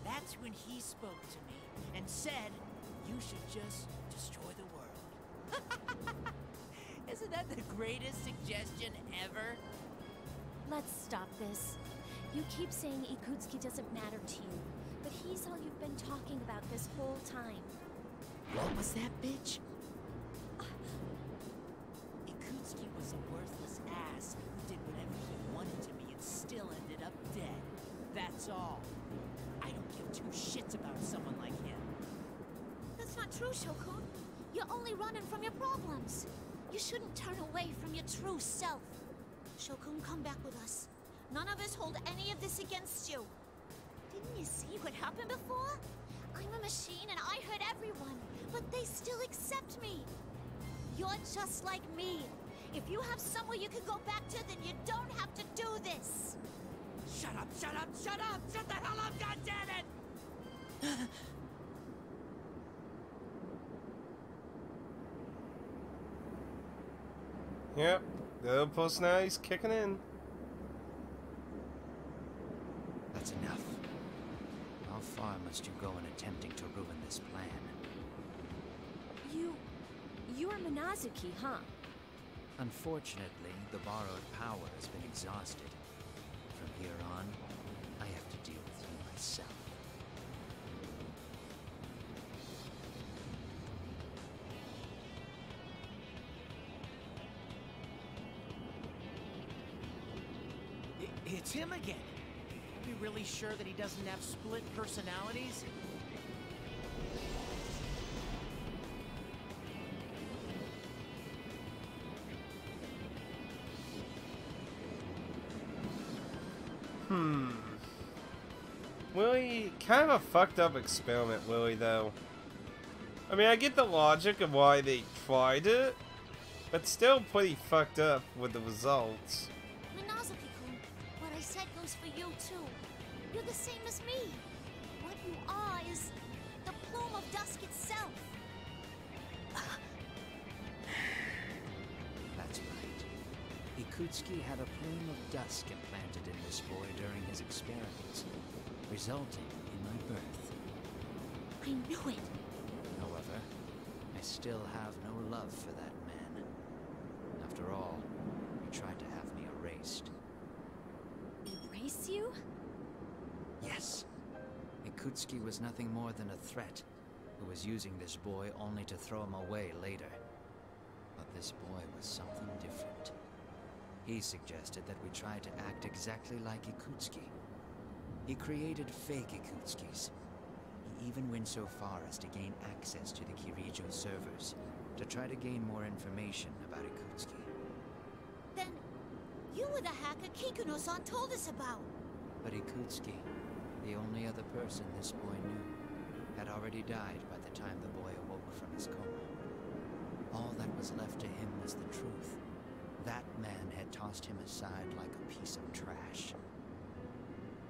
That's when he spoke to me and said, you should just destroy the world. Isn't that the greatest suggestion ever? Let's stop this. You keep saying Atticusmj doesn't matter to you, but he's all you've been talking about this whole time. What was that, bitch? Atticusmj was a worthless ass who did whatever he wanted to me and still ended up dead. That's all. I don't give two shits about someone like him. That's not true, Shokun. You're only running from your problems. You shouldn't turn away from your true self. Shokun, come back with us. None of us hold any of this against you. Didn't you see what happened before? I'm a machine and I hurt everyone, but they still accept me. You're just like me. If you have somewhere you can go back to, then you don't have to do this. Shut up, shut up, shut up! Shut the hell up, goddammit! Yep, the personality's kicking in. That's enough. How far must you go in attempting to ruin this plan? You're Minazuki, huh? Unfortunately, the borrowed power has been exhausted. From here on, I have to deal with you myself. It's him again. Are we really sure that he doesn't have split personalities? Willie, kind of a fucked up experiment, Willie, though. I mean, I get the logic of why they tried it, but still pretty fucked up with the results. Minazuki-kun, what I said goes for you, too. You're the same as me. What you are is the plume of dusk itself. That's right. Ikutsuki had a plume of dusk implanted in this boy during his experiments, resulting in my birth. I knew it. However, I still have no love for that man. After all, he tried to have me erased. Erase you? Yes. Ikutsuki was nothing more than a threat, who was using this boy only to throw him away later. But this boy was something different. He suggested that we try to act exactly like Ikutsuki. He created fake Ikutskis. He even went so far as to gain access to the Kirijo servers, to try to gain more information about Ikutsuki. Then, you were the hacker Kikuno-san told us about. But Ikutsuki, the only other person this boy knew, had already died by the time the boy awoke from his coma. All that was left to him was the truth. That man had tossed him aside like a piece of trash.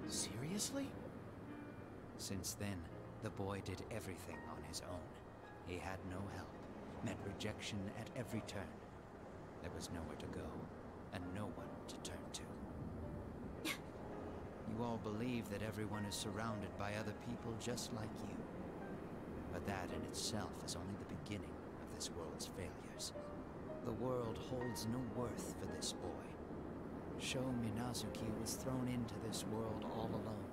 Seriously? Since then, the boy did everything on his own. He had no help, met rejection at every turn. There was nowhere to go, and no one to turn to. You all believe that everyone is surrounded by other people just like you. But that in itself is only the beginning of this world's failures. The world holds no worth for this boy. Sho Minazuki was thrown into this world all alone,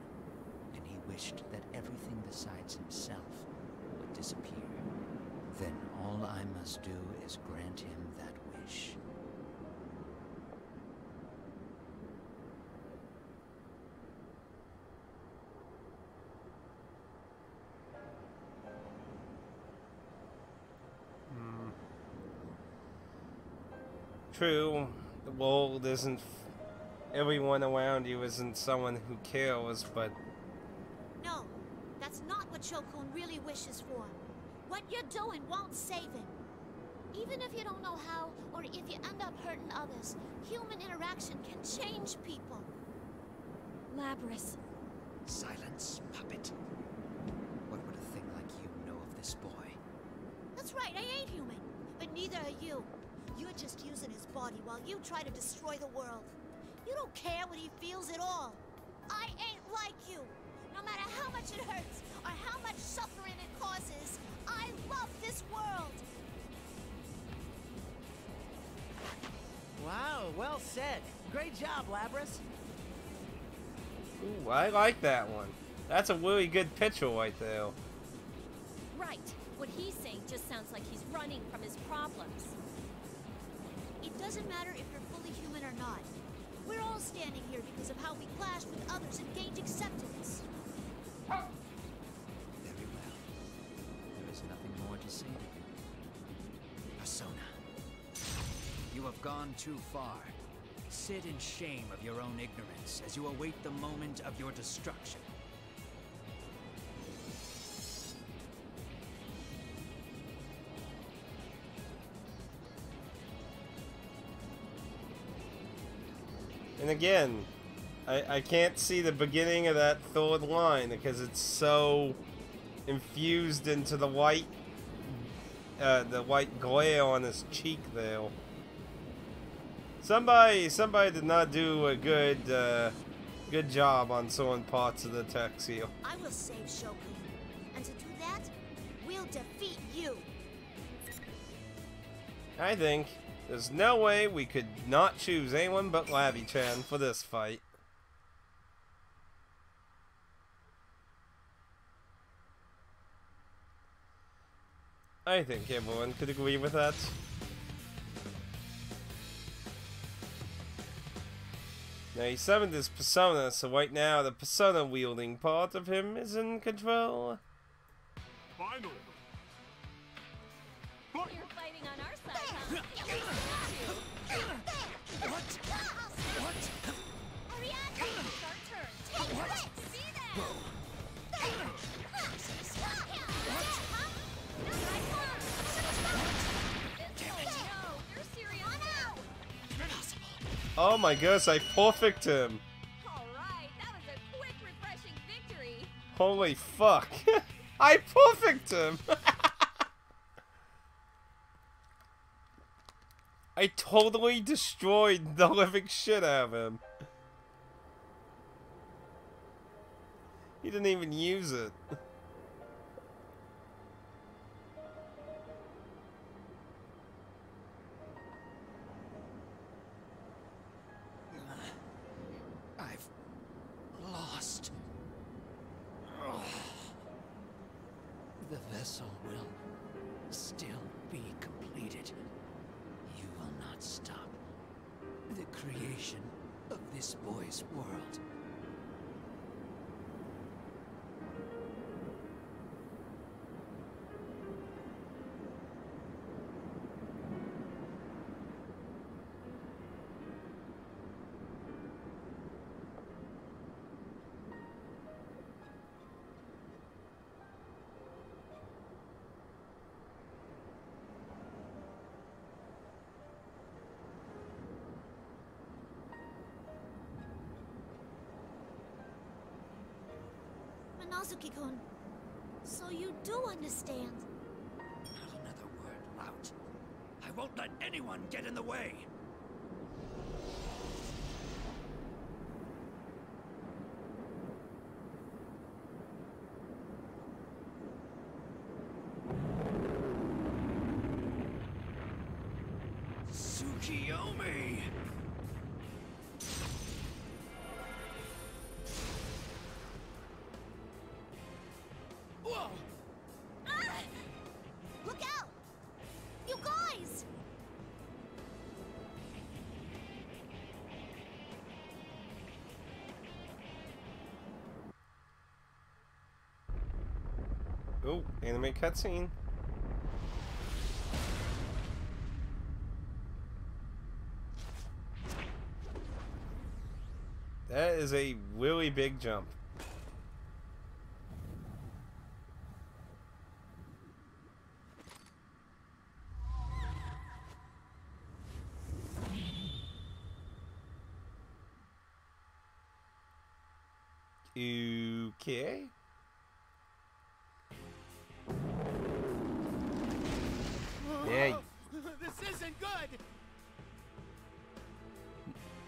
and he wished that everything besides himself would disappear. Then all I must do is grant him that wish. True, the world isn't... everyone around you isn't someone who cares, but... No, that's not what Shokun really wishes for. What you're doing won't save him. Even if you don't know how, or if you end up hurting others, human interaction can change people. Labrys. Silence, puppet. What would a thing like you know of this boy? That's right, I ain't human. But neither are you. You're just using his body while you try to destroy the world. You don't care what he feels at all. I ain't like you. No matter how much it hurts, or how much suffering it causes, I love this world. Wow, well said. Great job, Labrys. Ooh, I like that one. That's a really good picture right there. Right. What he's saying just sounds like he's running from his problems. It doesn't matter if you're fully human or not. We're all standing here because of how we clashed with others and gained acceptance. Very well. There is nothing more to say to you. Persona. You have gone too far. Sit in shame of your own ignorance as you await the moment of your destruction. And again, I can't see the beginning of that third line because it's so infused into the white glare on his cheek there. Somebody did not do a good job on certain parts of the text here. I will save Shokun. And to do that, we'll defeat you. I think there's no way we could not choose anyone but Lavi-chan for this fight. I think everyone could agree with that. Now he summoned his persona, so right now the persona wielding part of him is in control. Final. You're fighting on our side, huh? What? Hurry on! It's our turn. Take this! See that? You're serious. Oh my gosh, I perfect him. Alright, that was a quick, refreshing victory. Holy fuck. I perfect him. I totally destroyed the living shit out of him. He didn't even use it. I've lost. The vessel will still be completed. You will not stop the creation of this boy's world. Minazuki-kun, so you do understand. Not another word, lout. I won't let anyone get in the way. Tsukiyomi! Whoa! Ah! Look out! You guys! Oh, anime cutscene. That is a really big jump. Okay. Yeah. This isn't good.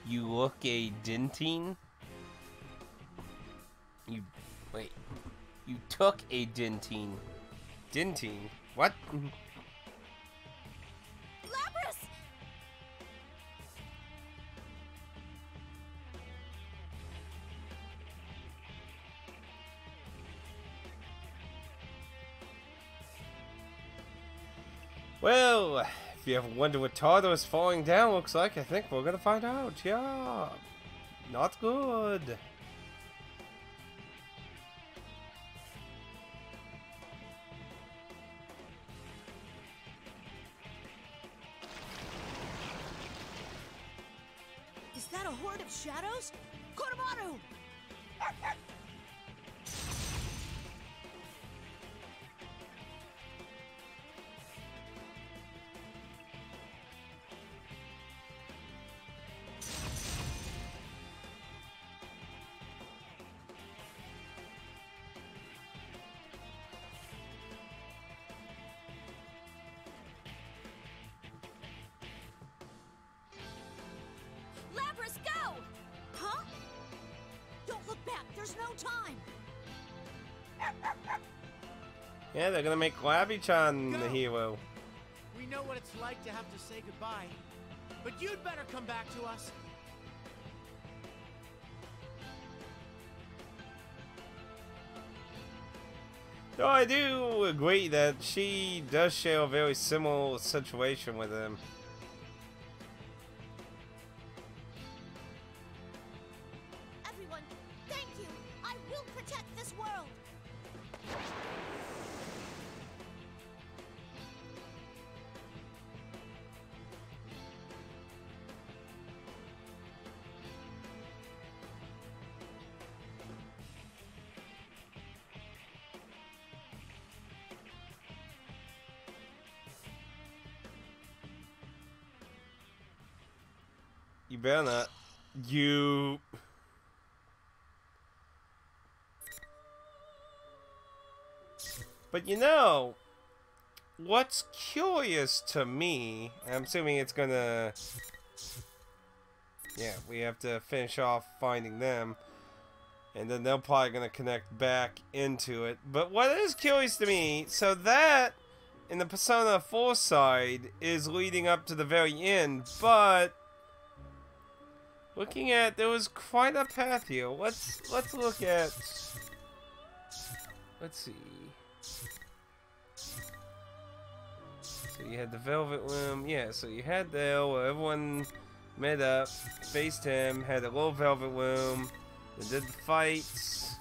You look a denting. Wait. You took a denting. Denting? What? Lapras! Well, if you ever wonder what Tartarus falling down looks like, I think we're gonna find out. Yeah. Not good. Is that a horde of shadows? Koromaru! Lapras, go! Huh? Don't look back, there's no time! Yeah, they're gonna make Labby-chan the hero. We know what it's like to have to say goodbye, but you'd better come back to us. Though I do agree that she does share a very similar situation with him. Everyone, thank you! I will protect this world! You better not. You... But you know, what's curious to me, I'm assuming it's gonna... Yeah, we have to finish off finding them. And then they're probably gonna connect back into it. But what is curious to me, so that in the Persona 4 side is leading up to the very end, but looking at, there was quite a path here. Let's look at, let's see. So you had the Velvet Room, yeah, so you had there where everyone met up, faced him, had a little Velvet Room, they did the fights.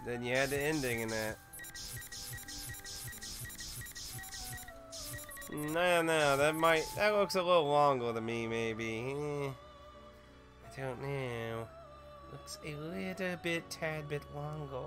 Then you had the ending in that. No, that looks a little longer to me, maybe. I don't know. Looks a tad bit longer.